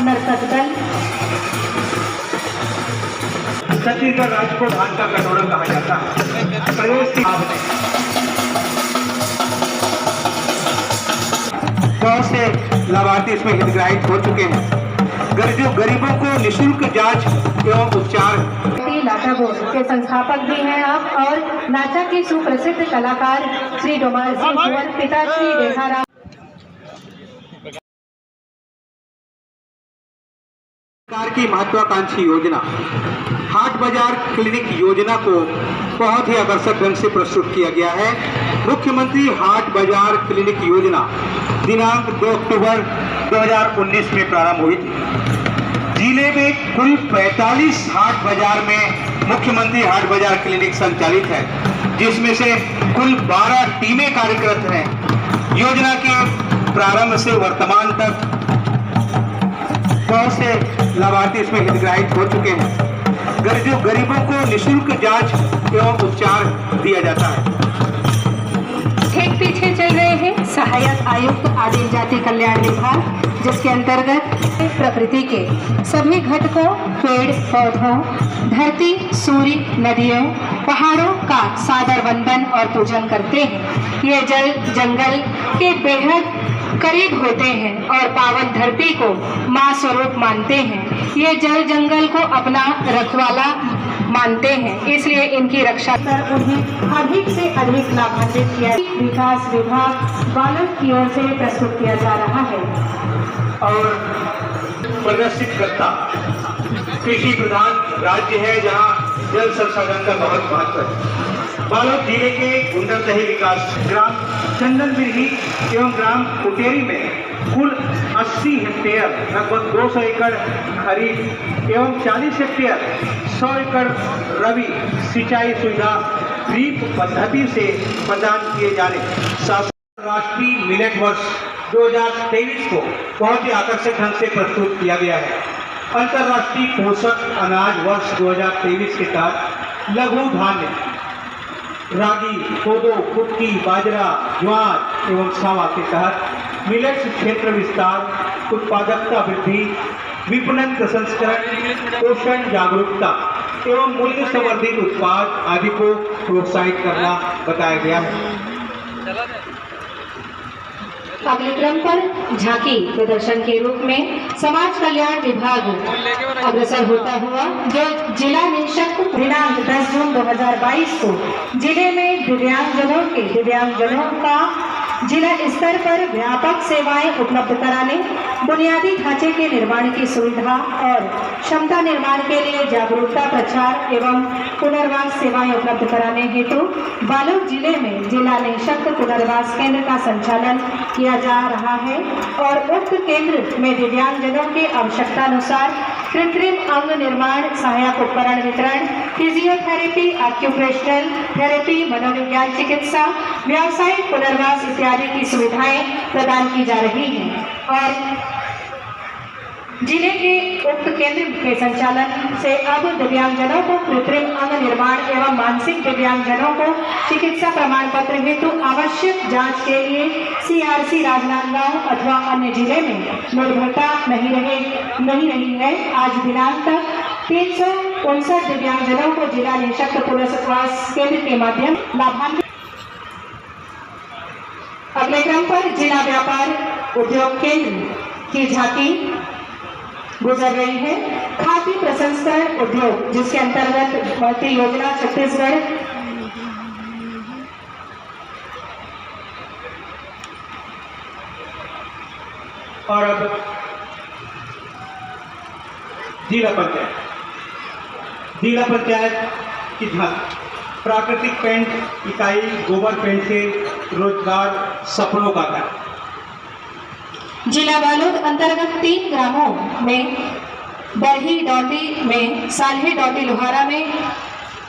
नर्तक दल। छत्तीसगढ़ राज्य को धान का कटोरा कहा जाता है। प्रदेश की बहुत से लाभार्थी इसमें हितग्राहित हो चुके हैं। गरीबों को निःशुल्क जांच एवं उपचार। नाचा बोर्ड के संस्थापक भी हैं आप और नाचा के सुप्रसिद्ध कलाकार श्री डोमार सिंह कुंवर, पिता श्री रेखाराम। सरकार की महत्वाकांक्षी योजना हाट बाजार क्लिनिक योजना को बहुत ही आकर्षक ढंग से प्रस्तुत किया गया है। मुख्यमंत्री हाट बाजार क्लिनिक योजना दिनांक 2 अक्टूबर 2019 में प्रारंभ हुई थी। जिले में कुल 45 हाट बाजार में मुख्यमंत्री हाट बाजार क्लिनिक संचालित है, जिसमें से कुल 12 टीमें कार्यरत हैं। योजना के प्रारंभ से वर्तमान तक बहुत से लाभार्थी इसमें हितग्राहित हो चुके हैं। गरीबों को निःशुल्क जांच एवं उपचार दिया जाता है। ठीक पीछे चल रहे हैं सहायक आयुक्त आदिम जाति कल्याण विभाग, जिसके अंतर्गत प्रकृति के सभी घटकों, पेड़ पौधों, धरती, सूर्य, नदियों, पहाड़ों का सादर वंदन और पूजन करते हैं। ये जल जंगल के बेहद करीब होते हैं और पावन धरती को माँ स्वरूप मानते हैं। ये जल जंगल को अपना रखवाला मानते हैं, इसलिए इनकी रक्षा कर उन्हें अधिक से अधिक लाभान्वित किया। विकास विभाग बालक की ओर से प्रस्तुत किया जा रहा है। और प्रदर्शित करता कृषि प्रधान राज्य है, जहां जल संसाधन का बहुत महत्व है। बालोद जिले के गुंडरदही विकास ग्राम चंदन बिरही एवं ग्राम कुटेरी में कुल 80 हेक्टेयर लगभग 200 एकड़ खरीफ एवं 40 हेक्टेयर 100 एकड़ रबी सिंचाई सुविधा ड्रिप पद्धति से प्रदान किए जाने। राष्ट्रीय मिलेट वर्ष 2023 को बहुत ही आकर्षक ढंग से प्रस्तुत किया गया है। अंतर्राष्ट्रीय पोषक अनाज वर्ष 2023 के तहत लघु धान्य रागी, कोदो, कुटकी, बाजरा, ज्वार एवं सावा के तहत मिलेट्स क्षेत्र विस्तार, उत्पादकता वृद्धि, विपणन प्रसंस्करण, पोषण जागरूकता एवं मूल्य संवर्धित उत्पाद आदि को प्रोत्साहित करना बताया गया है। अगले क्रम पर झांकी प्रदर्शन के रूप में समाज कल्याण विभाग अग्रसर होता हुआ, जो जिला निःशक्त दिनांक 10 जून 2022 को जिले में दिव्यांगजनों का जिला स्तर पर व्यापक सेवाएं उपलब्ध कराने, बुनियादी ढांचे के निर्माण की सुविधा और क्षमता निर्माण के लिए जागरूकता प्रचार एवं पुनर्वास सेवाएं उपलब्ध कराने हेतु बालोद जिले में जिला निःशक्त पुनर्वास केंद्र का संचालन किया जा रहा है और उक्त केंद्र में दिव्यांगजनों के आवश्यकता अनुसार कृत्रिम अंग निर्माण, सहायक उपकरण वितरण, फिजियोथेरेपी, ऑक्यूपेशनल थेरेपी, मनोविज्ञान चिकित्सा, व्यावसायिक पुनर्वास इत्यादि की सुविधाएं प्रदान की जा रही हैं। और जिले के उक्त केंद्र के संचालन से अब दिव्यांगजनों को कृत्रिम अंग निर्माण एवं मानसिक दिव्यांगजनों को चिकित्सा प्रमाण पत्र हेतु आवश्यक जांच के लिए CRC राजनांदगांव अथवा अन्य जिले में निर्भरता नहीं रही है। आज दिनांक तक 359 दिव्यांगजनों को जिला निःशक्त पुनर्वास केंद्र के माध्यम लाभान्वित। अगले क्रम पर जिला व्यापार उद्योग केंद्र की झांकी गुजर रही है। खाद्य प्रसंस्करण उद्योग, जिसके अंतर्गत बढ़ती योजना छत्तीसगढ़ और अब जिला पंचायत की झांकी प्राकृतिक पेंट इकाई गोबर पेंट से रोजगार सपनों का कार्य। जिला बालोद अंतर्गत 3 ग्रामों में बरही डौटी में, साल्हे डौटी लोहारा में,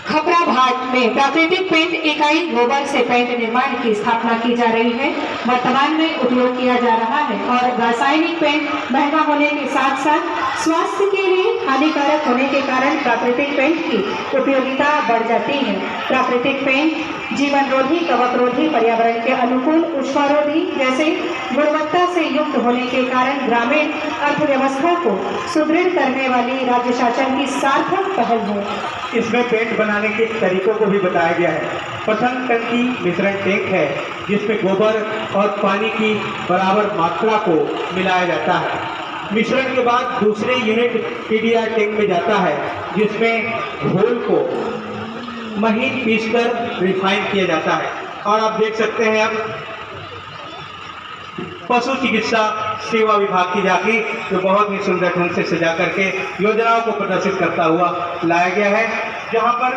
खपरा भाट में प्राकृतिक पेंट इकाई गोबर से पेंट निर्माण की स्थापना की जा रही है। वर्तमान में उपयोग किया जा रहा है और रासायनिक पेंट महंगा होने के साथ साथ स्वास्थ्य के लिए हानिकारक होने के कारण प्राकृतिक पेंट की उपयोगिता बढ़ जाती है। प्राकृतिक पेंट जीवन रोधी, कवक रोधी, पर्यावरण के अनुकूल, उष्मारोधी जैसे गुणवत्ता से युक्त होने के कारण ग्रामीण अर्थव्यवस्था को सुदृढ़ करने वाली राज्य शासन की सार्थक पहल है। इसमें पेंट बनाने के तरीकों को भी बताया गया है। प्रथम टंकी मिश्रण टैंक है जिसमें गोबर और पानी की बराबर मात्रा को मिलाया जाता है। मिश्रण के बाद दूसरे यूनिट पीडीआर टैंक में जाता है जिसमें घोल को महीन पीसकर रिफाइन किया जाता है। और आप देख सकते हैं अब पशु चिकित्सा सेवा विभाग की झांकी जो बहुत ही सुंदर ढंग से सजा करके योजनाओं को प्रदर्शित करता हुआ लाया गया है, जहां पर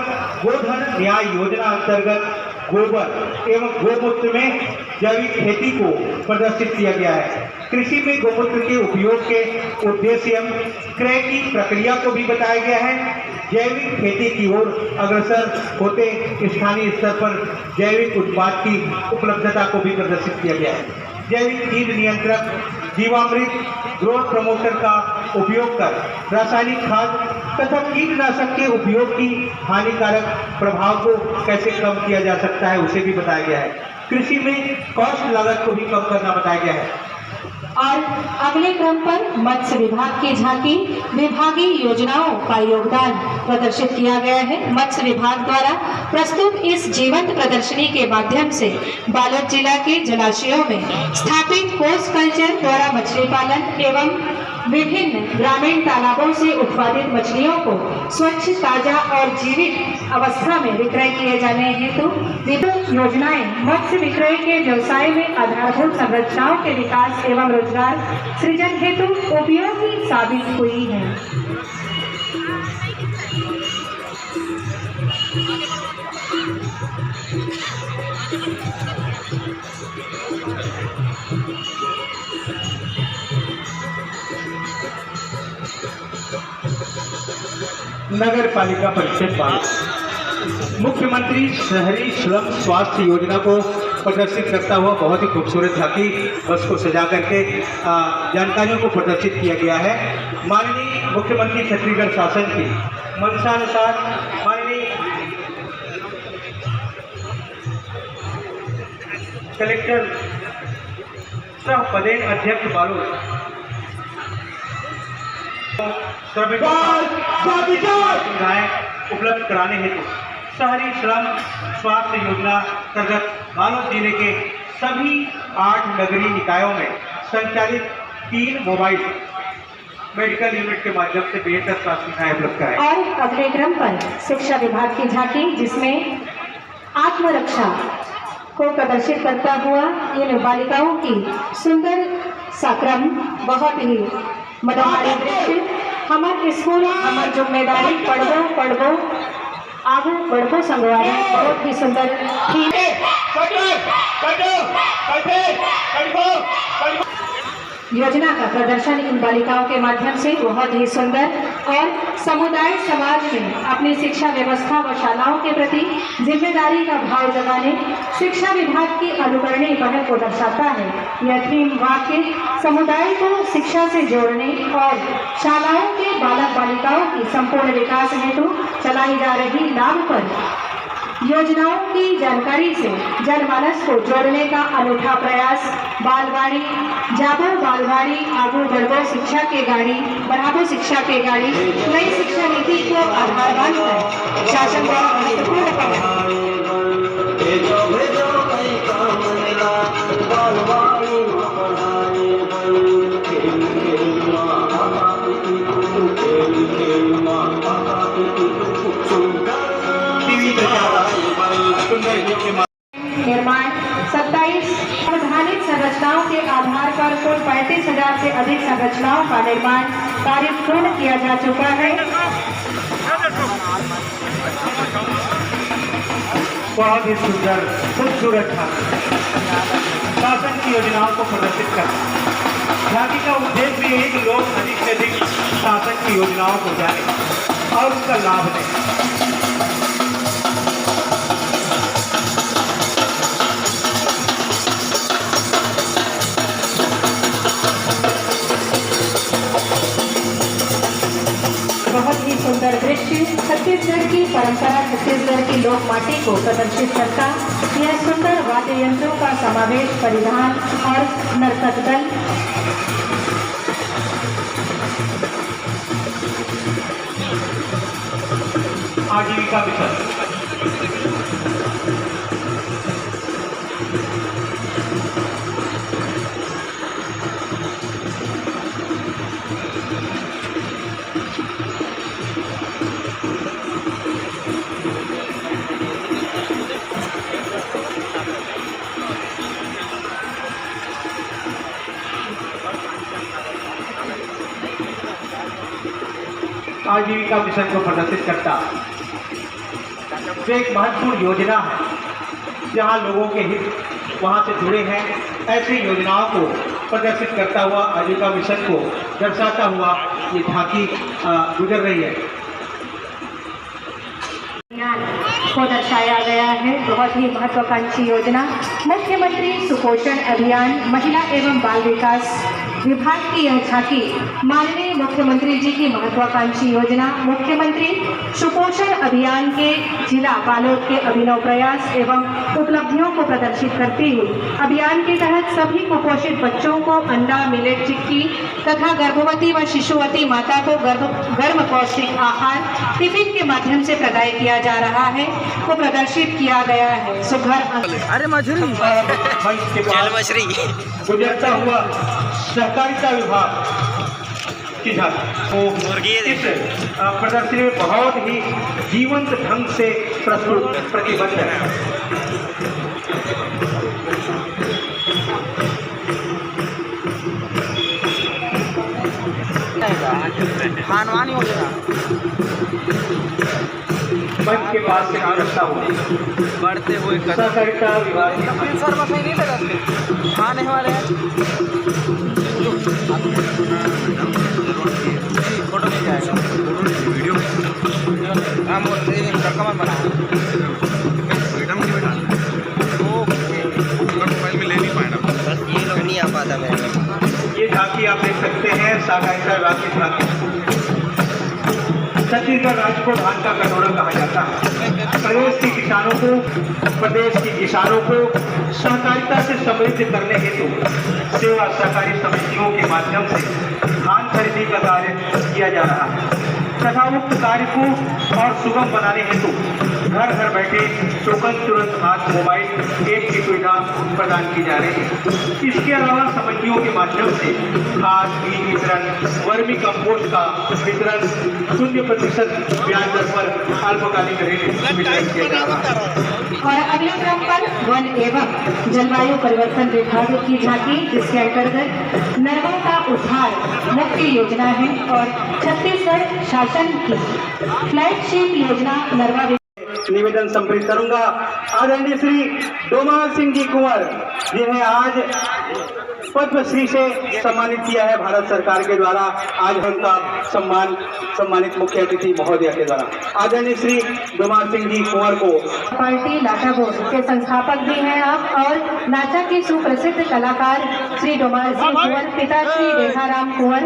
गोधन न्याय योजना अंतर्गत गोबर एवं गोमूत्र में जैविक खेती को प्रदर्शित किया गया है। कृषि में गोमूत्र के उपयोग के उद्देश्य एवं क्रय की प्रक्रिया को भी बताया गया है। जैविक खेती की ओर अग्रसर होते स्थानीय स्तर पर जैविक उत्पाद की उपलब्धता को भी प्रदर्शित किया गया है। जैविक कीट नियंत्रक, जीवामृत, ग्रोथ प्रमोटर का उपयोग कर रासायनिक खाद तथा कीटनाशक के उपयोग की हानिकारक प्रभाव को कैसे कम किया जा सकता है उसे भी बताया गया है। कृषि में कॉस्ट लागत को भी कम करना बताया गया है। और अगले क्रम पर मत्स्य विभाग की झांकी, विभागीय योजनाओं का योगदान प्रदर्शित किया गया है। मत्स्य विभाग द्वारा प्रस्तुत इस जीवंत प्रदर्शनी के माध्यम से बालोद जिला के जलाशयों में स्थापित कोस्ट कल्चर द्वारा मछली पालन एवं विभिन्न ग्रामीण तालाबों से उत्पादित मछलियों को स्वच्छ, ताजा और जीवित अवस्था में विक्रय किए जाने हेतु विभिन्न योजनाएं मत्स्य विक्रय के व्यवसाय में आधारभूत संरचनाओं के विकास एवं रोजगार सृजन हेतु उपयोगी साबित हुई है। नगर पालिका परिषद बालोद मुख्यमंत्री शहरी श्रम स्वास्थ्य योजना को प्रदर्शित करता हुआ बहुत ही खूबसूरत झांकी बस को सजा करके जानकारियों को प्रदर्शित किया गया है। माननीय मुख्यमंत्री छत्तीसगढ़ शासन की मंशानुसार माननीय कलेक्टर सह पदेन अध्यक्ष बालोद सुविधाएं उपलब्ध कराने हेतु शहरी श्रम स्वास्थ्य योजना अंतर्गत बालोद जिले के सभी 8 नगरीय निकायों में संचालित 3 मोबाइल मेडिकल यूनिट के माध्यम से बेहतर स्वास्थ्य सुविधाएं उपलब्ध कराएं। और अगले क्रम पर शिक्षा विभाग की झांकी जिसमें आत्मरक्षा को प्रदर्शित करता हुआ इन बालिकाओं की सुंदर साक्रम बहुत ही मददगारी दृश्य। हमार स्कूल हमार जिम्मेदारी पढ़बो पढ़बो आगू बढ़बो संगवारी बहुत ही सुंदर थी। योजना का प्रदर्शन इन बालिकाओं के माध्यम से बहुत ही सुंदर और समुदाय समाज में अपनी शिक्षा व्यवस्था व शालाओं के प्रति जिम्मेदारी का भाव जगाने शिक्षा विभाग की अनुकरणीय पहल को दर्शाता है। यह थीम वाक्य समुदाय को शिक्षा से जोड़ने और शालाओं के बालक बालिकाओं की संपूर्ण विकास हेतु चलाई जा रही लाभप्रद योजनाओं की जानकारी से जनमानस को जोड़ने का अनूठा प्रयास। बालवाड़ी जाबो बालवाड़ी आगू बढ़ो शिक्षा के गाड़ी बढ़ाबो शिक्षा के गाड़ी नई शिक्षा नीति को आधार मानकर शासन द्वारा महत्वपूर्ण निर्माण 27 संवैधानिक संरचनाओं के आधार पर कुल 35,000 से अधिक संरचनाओं का निर्माण कार्य पूर्ण किया जा चुका है। बहुत ही सुंदर खूबसूरत था शासन की योजनाओं को प्रदर्शित करना। झांकी का उद्देश्य भी है कि लोग अधिक से अधिक शासन की योजनाओं को जाने और उसका लाभ लें। बहुत ही सुंदर दृश्य दृश्य छत्तीसगढ़ की परंपरा, छत्तीसगढ़ की लोक माटी को प्रदर्शित करता यह सुंदर वाद्य यंत्रों का समावेश परिधान और नर्तक दल आजीविका मिशन आजीविका मिशन को प्रदर्शित करता जो एक महत्वपूर्ण योजना है जहां लोगों के हित वहां से जुड़े हैं, ऐसी योजनाओं को प्रदर्शित करता हुआ आजीविका मिशन को दर्शाता हुआ ये झांकी गुजर रही है को दर्शाया गया है। बहुत ही महत्वाकांक्षी योजना मुख्यमंत्री सुपोषण अभियान महिला एवं बाल विकास विभाग की यह झांकी माननीय मुख्यमंत्री जी की महत्वाकांक्षी योजना मुख्यमंत्री सुपोषण अभियान के जिला बालोद के अभिनव प्रयास एवं उपलब्धियों को प्रदर्शित करती हुई अभियान के तहत सभी कुपोषित बच्चों को अंडा, मिलेट, चिक्की तथा गर्भवती व शिशुवती माता को गर्म पौष्टिक आहार टिफिन के माध्यम से प्रदान किया जा रहा है को प्रदर्शित किया गया है। सुघर अरे मछली मछली गुजरता हुआ सहकारिता विभाग की झांकी इस प्रदर्शनी में बहुत ही जीवंत ढंग से प्रस्तुत प्रतिबद्ध है। खानवानी हो गया मंच के पास से गुजरता हुआ बढ़ते हुए सहकारिता विभाग सर बस नहीं लगाते खाने वाले हैं फोटो नहीं जाएगा वीडियो हम कमर बना मोबाइल में ले नहीं पाया ये लोग नहीं आ पाता मेरे ये झांकी आप देख सकते हैं सहकारिता विभाग की झांकी। छत्तीसगढ़ राज्य को धान का कटोरा कहा जाता है। प्रदेश के किसानों को सहकारिता से समृद्ध करने हेतु सेवा सहकारी समितियों के माध्यम से धान खरीदी का कार्य किया जा रहा है तथा उक्त कार्य को और सुगम बनाने हेतु घर घर बैठे टोकन तुरंत हाथ मोबाइल ऐप की सुविधा प्रदान की जा रही है। इसके अलावा समितियों के माध्यम से खाद, बीज वितरण, वर्मी कंपोस्ट का वितरण 0% ब्याज दर पर अल्पकालिक ऋण वितरण किया जा रहा है। और अगले क्रम पर वन एवं जलवायु परिवर्तन विभाग की झांकी जिसके अंतर्गत नरवा का उद्धार मुख्य योजना है और छत्तीसगढ़ शासन की फ्लैगशिप योजना नरवा निवेदन संप्रेषित करूंगा। आदरणीय श्री डोमार सिंह जी कुंवर जिन्हें आज पद्मश्री से सम्मानित किया है भारत सरकार के द्वारा। आज उनका सम्मानित मुख्य अतिथि महोदय के द्वारा आदरणीय श्री डोमार सिंह जी कुंवर को पार्टी लाटा बोर्ड के संस्थापक भी हैं आप और नाचा के सुप्रसिद्ध कलाकार श्री डोमार सिंह कुंवर पिता श्री रेखाराम कुंवर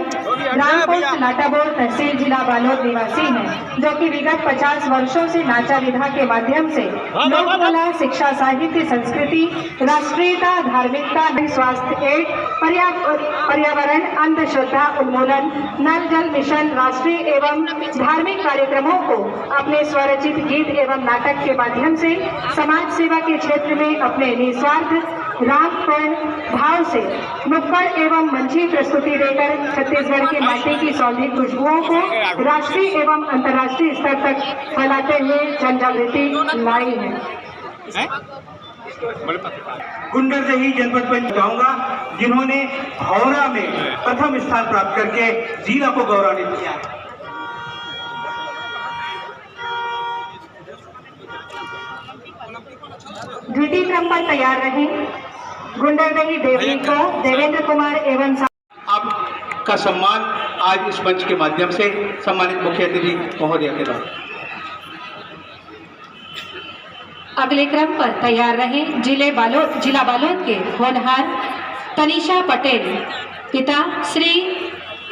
ग्राम पोस्ट लाटा बोर्ड तहसील जिला बालोद निवासी हैं जो कि विगत 50 वर्षों से नाचा विधा के माध्यम से लोक कला, शिक्षा, साहित्य, संस्कृति, राष्ट्रीयता, धार्मिकता, स्वास्थ्य एवं पर्यावरण, अंधश्रद्धा उन्मूलन, नल जल मिशन, राष्ट्रीय एवं धार्मिक कार्यक्रमों को अपने स्वरचित गीत एवं नाटक के माध्यम से समाज सेवा के क्षेत्र में अपने निस्वार्थ रागपूर्ण भाव से नुक्कड़ एवं मंची प्रस्तुति देकर छत्तीसगढ़ की माटी की सौंधी खुशबुओं को राष्ट्रीय एवं अंतर्राष्ट्रीय स्तर तक फैलाते हुए जन जागृति लाई है। गुंडरदेही जनपद में जाऊंगा जिन्होंने हावड़ा में प्रथम स्थान प्राप्त करके जिला को गौरवान्वित किया है। द्वितीय क्रम पर तैयार रहे गुंडरदेही देवनी को देवेंद्र कुमार एवं आपका सम्मान आज इस मंच के माध्यम से सम्मानित मुख्य अतिथि महोदय के द्वारा। अगले क्रम पर तैयार रहे जिला बालोद के होनहार तनिषा पटेल पिता श्री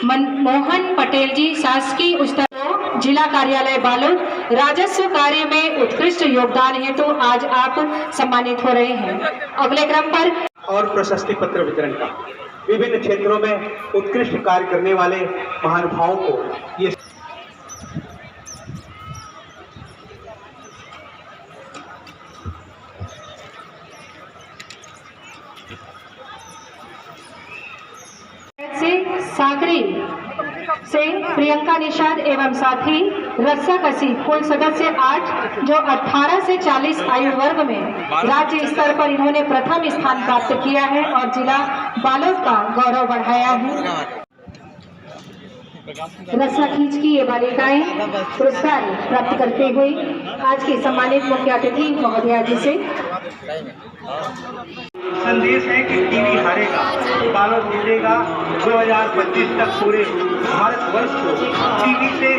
मनमोहन पटेल जी शासकीय उच्चतर जिला कार्यालय बालोद राजस्व कार्य में उत्कृष्ट योगदान हेतु आज आप सम्मानित हो रहे हैं। अगले क्रम पर और प्रशस्ति पत्र वितरण का विभिन्न क्षेत्रों में उत्कृष्ट कार्य करने वाले महानुभावों को ये साकरी से प्रियंका निषाद एवं साथी रस्सा कसी कुल सदस्य 8 जो 18 से 40 आयु वर्ग में राज्य स्तर पर इन्होंने प्रथम स्थान प्राप्त किया है और जिला बालोद का गौरव बढ़ाया है। रस्सा खींच की ये बालिकाएं पुरस्कार प्राप्त करते हुए आज के सम्मानित मुख्य अतिथि महोदया जी से संदेश है कि टीवी हारेगा, बालोद जीतेगा। 2025 तक पूरे भारतवर्ष को टीवी से